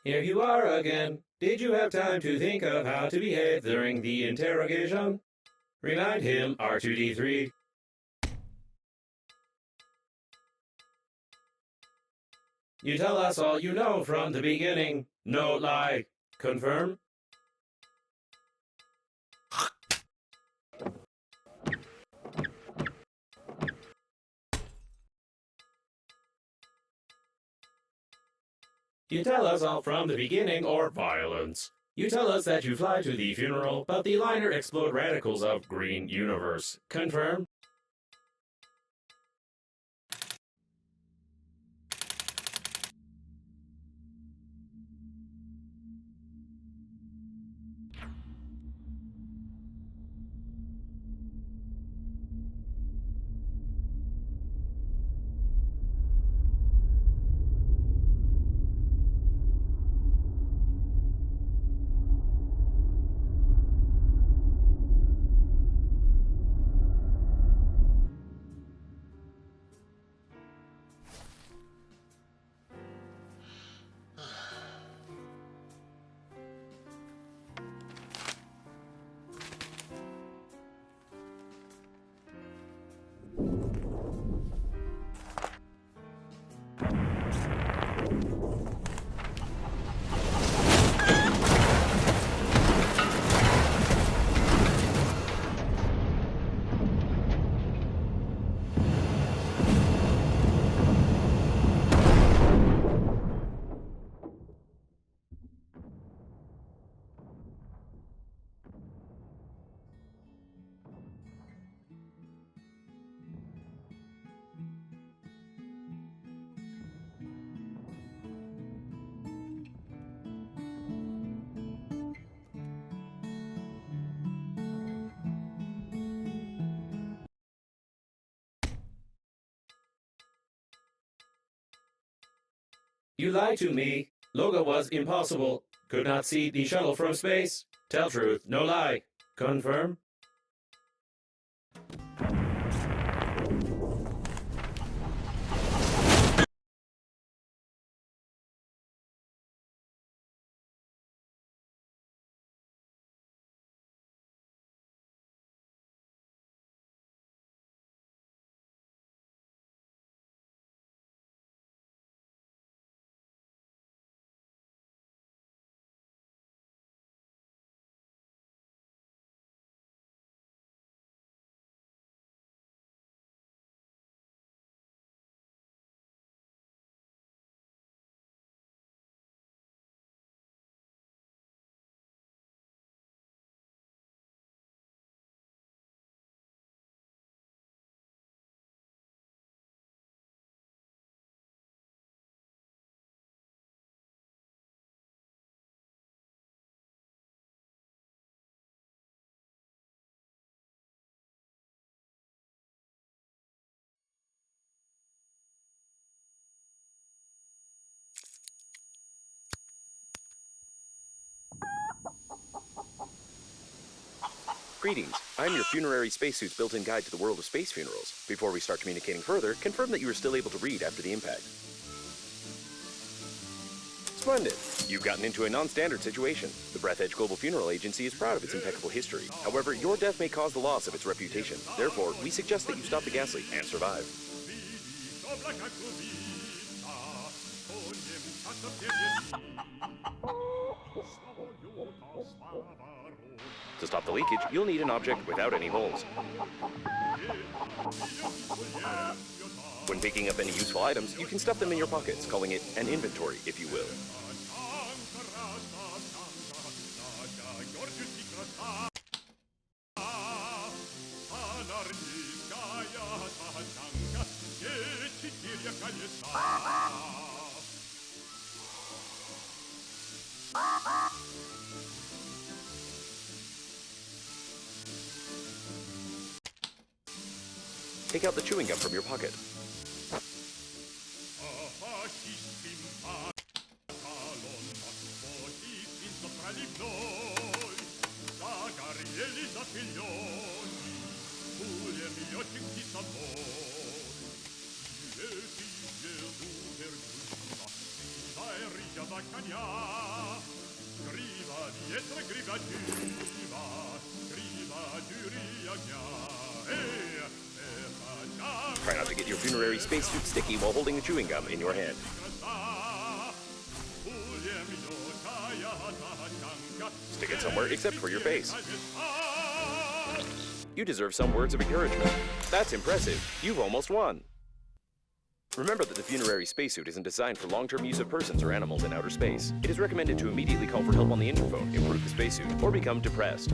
Here you are again. Did you have time to think of how to behave during the interrogation? Remind him, R2-D3. You tell us all you know from the beginning. No lie. Confirm? You tell us all from the beginning or violence. You tell us that you fly to the funeral, but the liner explode radicals of green universe. Confirm? You lied to me. Loga was impossible. Could not see the shuttle from space. Tell truth, no lie. Confirm? Greetings, I'm your funerary spacesuit's built-in guide to the world of space funerals. Before we start communicating further, confirm that you are still able to read after the impact. Splendid! You've gotten into a non-standard situation. The Breathedge Global Funeral Agency is proud of its impeccable history. However, your death may cause the loss of its reputation. Therefore, we suggest that you stop the gas leak and survive. To stop the leakage, you'll need an object without any holes. When picking up any useful items, you can stuff them in your pockets, calling it an inventory, if you will. Take out the chewing gum from your pocket. Italia Try not to get your funerary spacesuit sticky while holding a chewing gum in your hand. Stick it somewhere except for your face. You deserve some words of encouragement. That's impressive. You've almost won. Remember that the funerary spacesuit isn't designed for long-term use of persons or animals in outer space. It is recommended to immediately call for help on the interphone, improve the spacesuit, or become depressed.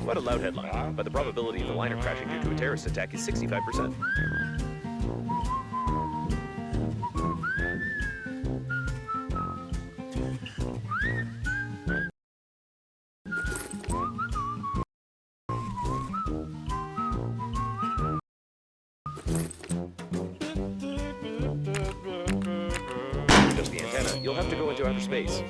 What a loud headline, but the probability of the liner crashing due to a terrorist attack is 65%. Just the antenna, you'll have to go into outer space.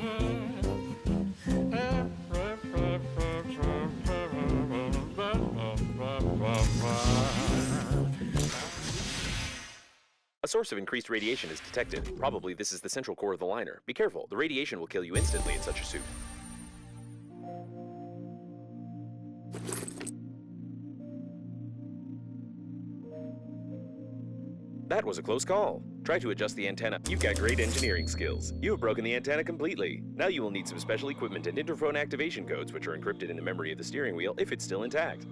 A source of increased radiation is detected. Probably this is the central core of the liner. Be careful, the radiation will kill you instantly in such a suit. That was a close call. Try to adjust the antenna. You've got great engineering skills. You have broken the antenna completely. Now you will need some special equipment and interphone activation codes, which are encrypted in the memory of the steering wheel if it's still intact.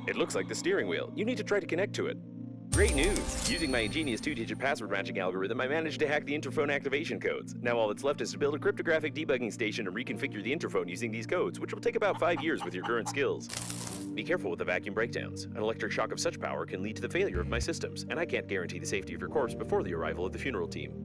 It looks like the steering wheel. You need to try to connect to it. Great news! Using my ingenious 2-digit password matching algorithm, I managed to hack the interphone activation codes. Now all that's left is to build a cryptographic debugging station and reconfigure the interphone using these codes, which will take about 5 years with your current skills. Be careful with the vacuum breakdowns. An electric shock of such power can lead to the failure of my systems, and I can't guarantee the safety of your corpse before the arrival of the funeral team.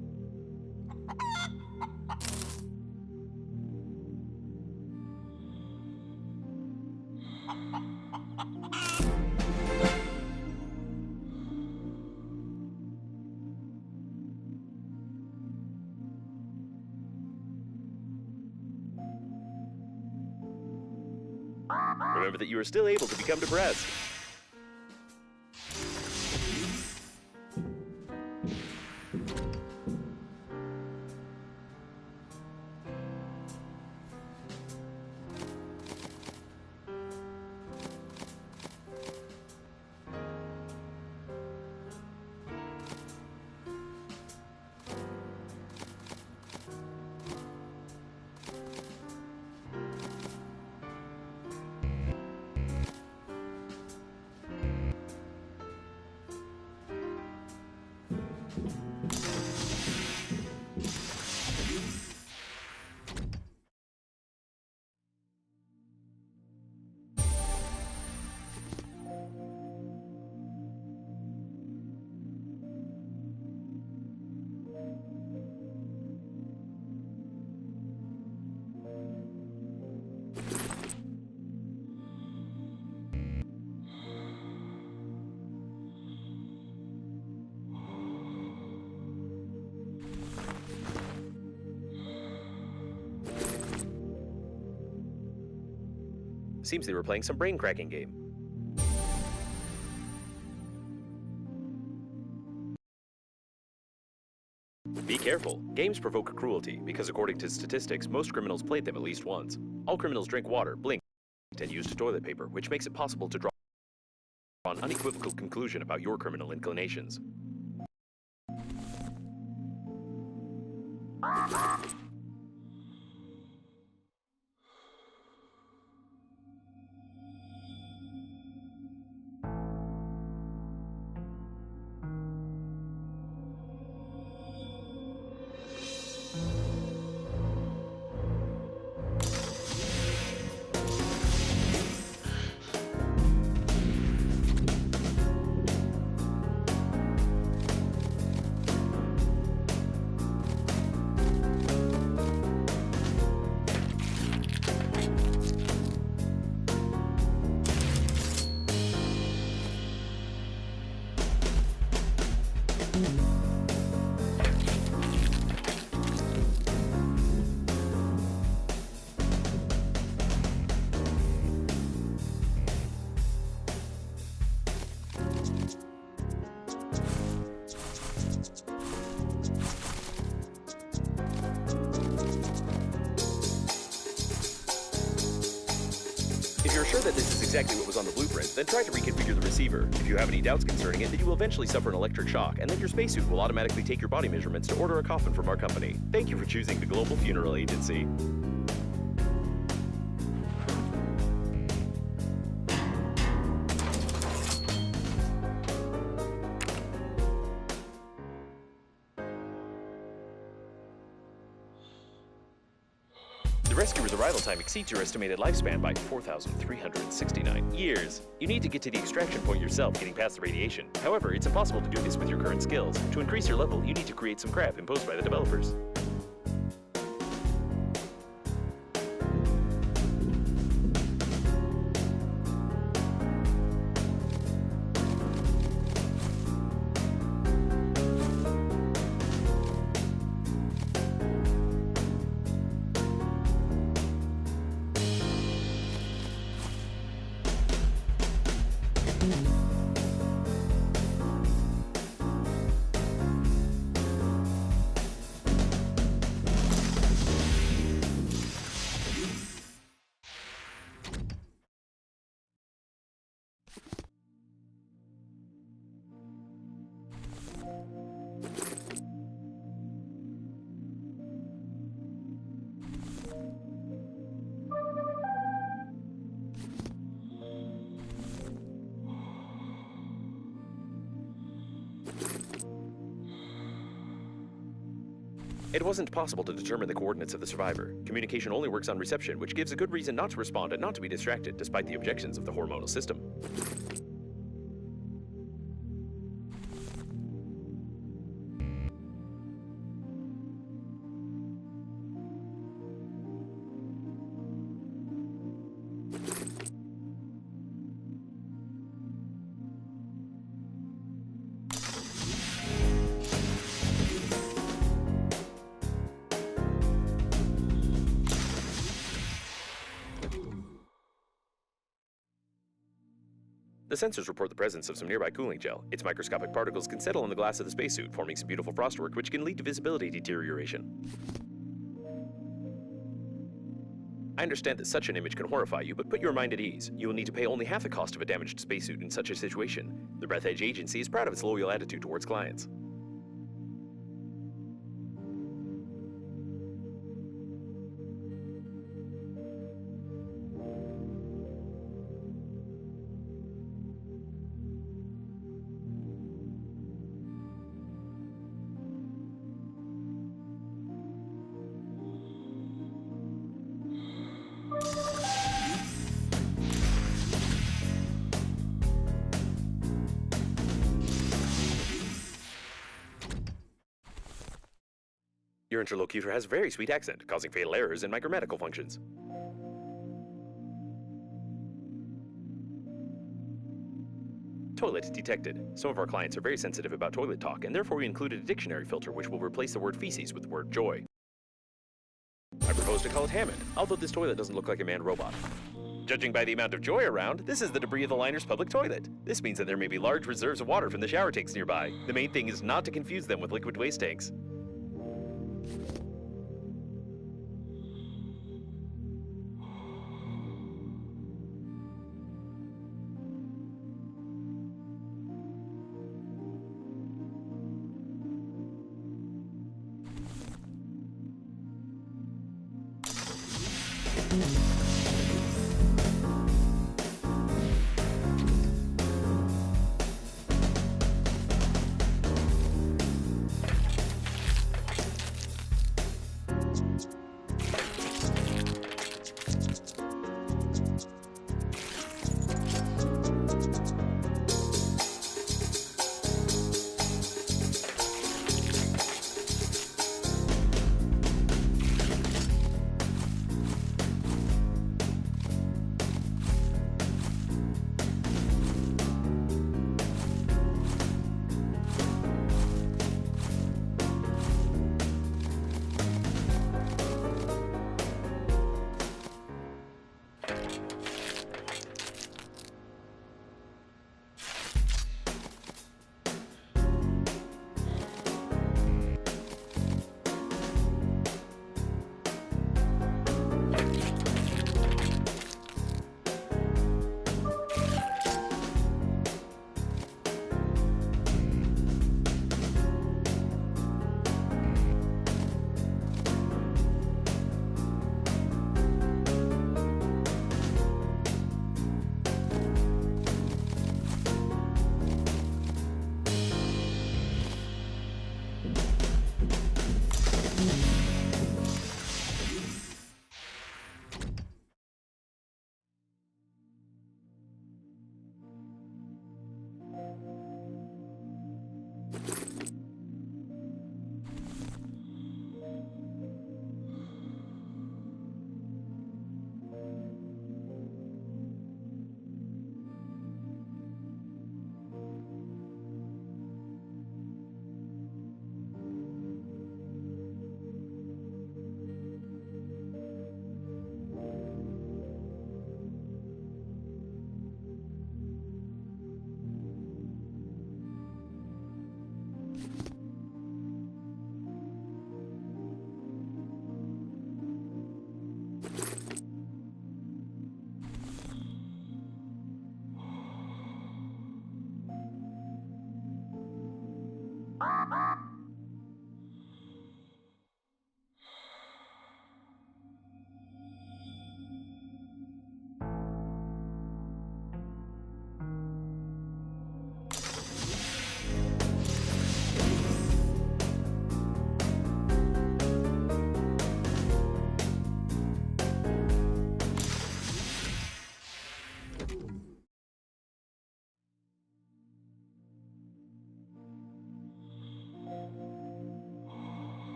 Remember that you are still able to become depressed. Seems they were playing some brain-cracking game. Be careful. Games provoke cruelty because according to statistics, most criminals played them at least once. All criminals drink water, blink, and use toilet paper, which makes it possible to draw an unequivocal conclusion about your criminal inclinations. If you're sure that this is exactly what was on the blueprint, then try to reconfigure the receiver. If you have any doubts concerning it, then you will eventually suffer an electric shock, and then your spacesuit will automatically take your body measurements to order a coffin from our company. Thank you for choosing the Global Funeral Agency. The rescuer's arrival time exceeds your estimated lifespan by 4,369 years. You need to get to the extraction point yourself, getting past the radiation. However, it's impossible to do this with your current skills. To increase your level, you need to create some crap imposed by the developers. It wasn't possible to determine the coordinates of the survivor. Communication only works on reception, which gives a good reason not to respond and not to be distracted, despite the objections of the hormonal system. The sensors report the presence of some nearby cooling gel. Its microscopic particles can settle on the glass of the spacesuit, forming some beautiful frostwork which can lead to visibility deterioration. I understand that such an image can horrify you, but put your mind at ease. You will need to pay only half the cost of a damaged spacesuit in such a situation. The Breathedge Agency is proud of its loyal attitude towards clients. Your interlocutor has a very sweet accent, causing fatal errors in my grammatical functions. Toilet detected. Some of our clients are very sensitive about toilet talk, and therefore we included a dictionary filter which will replace the word feces with the word joy. I propose to call it Hammond, although this toilet doesn't look like a manned robot. Judging by the amount of joy around, this is the debris of the liner's public toilet. This means that there may be large reserves of water from the shower tanks nearby. The main thing is not to confuse them with liquid waste tanks.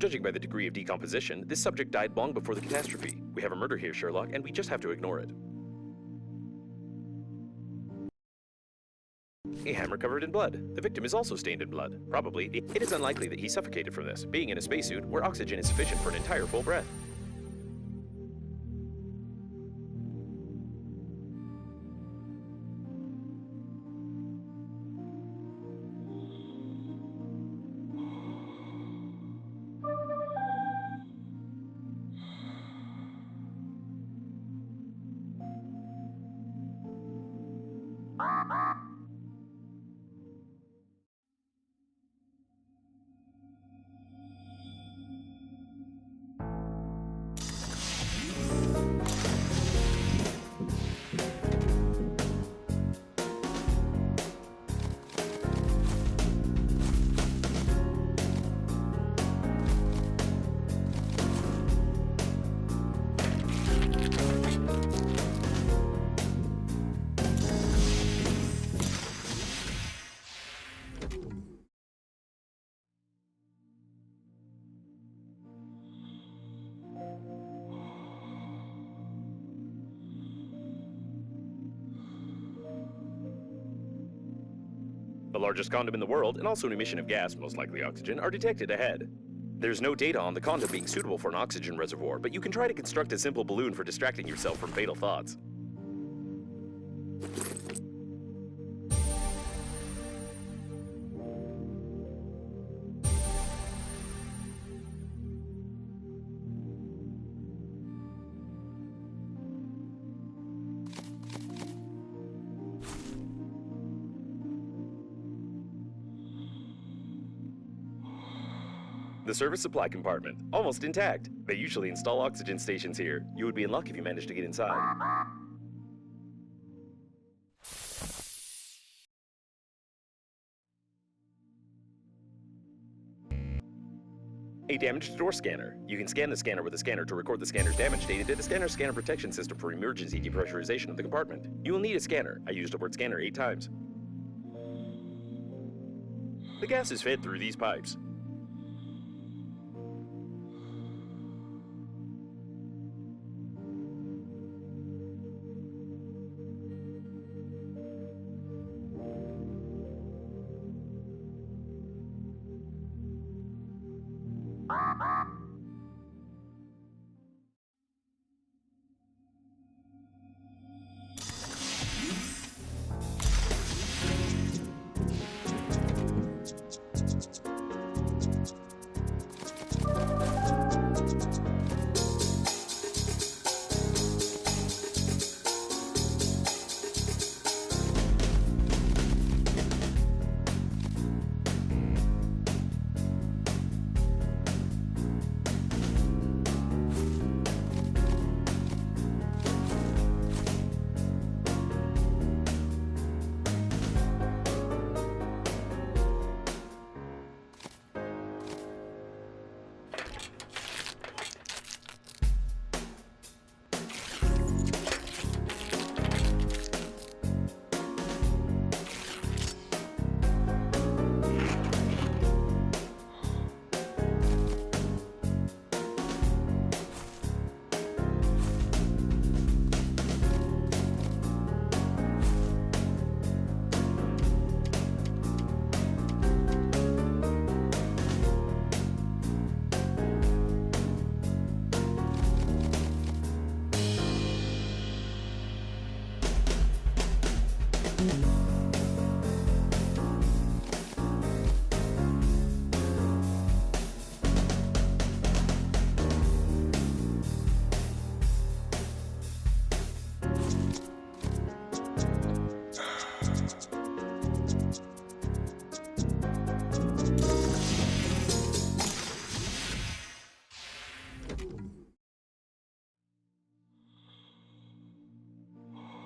Judging by the degree of decomposition, this subject died long before the catastrophe. We have a murder here, Sherlock, and we just have to ignore it. A hammer covered in blood. The victim is also stained in blood. Probably, it is unlikely that he suffocated from this, being in a spacesuit where oxygen is sufficient for an entire full breath. The largest condom in the world, and also an emission of gas, most likely oxygen, are detected ahead. There's no data on the condom being suitable for an oxygen reservoir, but you can try to construct a simple balloon for distracting yourself from fatal thoughts. The service supply compartment, almost intact. They usually install oxygen stations here. You would be in luck if you managed to get inside. A damaged door scanner. You can scan the scanner with a scanner to record the scanner's damage data to the scanner's scanner protection system for emergency depressurization of the compartment. You will need a scanner. I used the word scanner 8 times. The gas is fed through these pipes.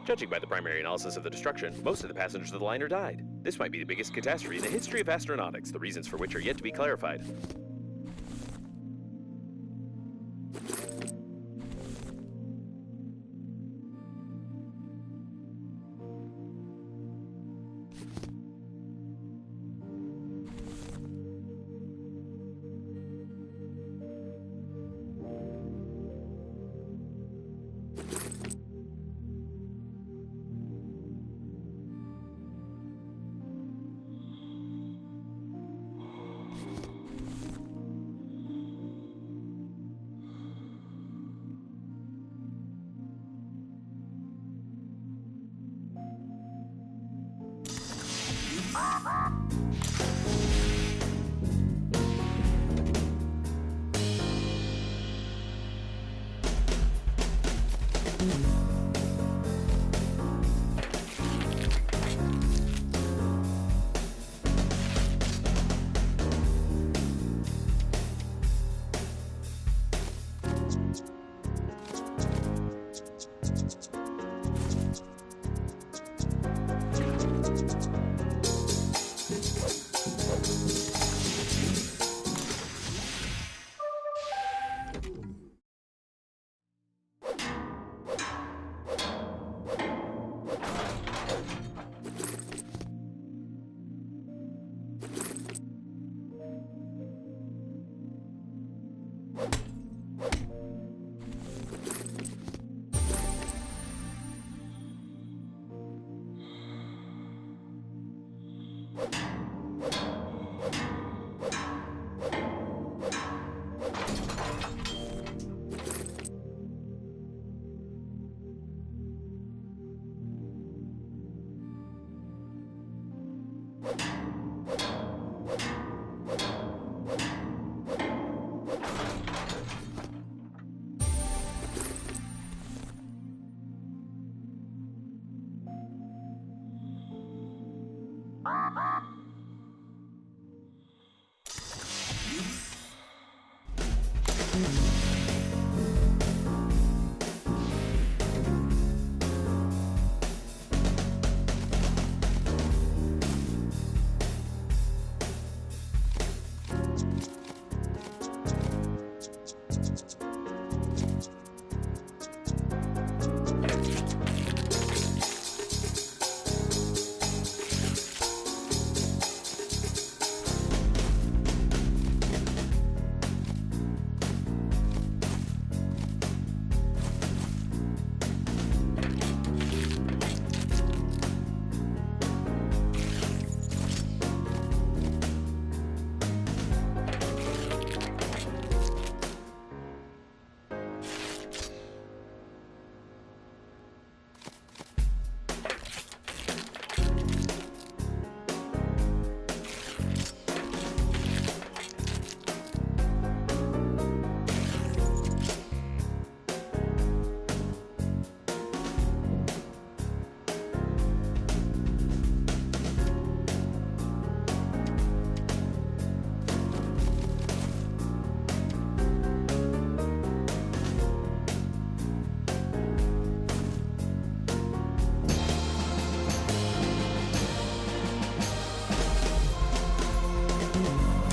Judging by the primary analysis of the destruction, most of the passengers of the liner died. This might be the biggest catastrophe in the history of astronautics, the reasons for which are yet to be clarified.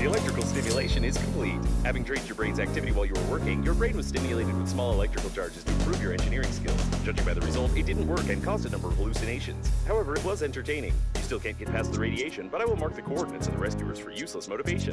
The electrical stimulation is complete. Having traced your brain's activity while you were working, your brain was stimulated with small electrical charges to improve your engineering skills. Judging by the result, it didn't work and caused a number of hallucinations. However, it was entertaining. You still can't get past the radiation, but I will mark the coordinates of the rescuers for useless motivation.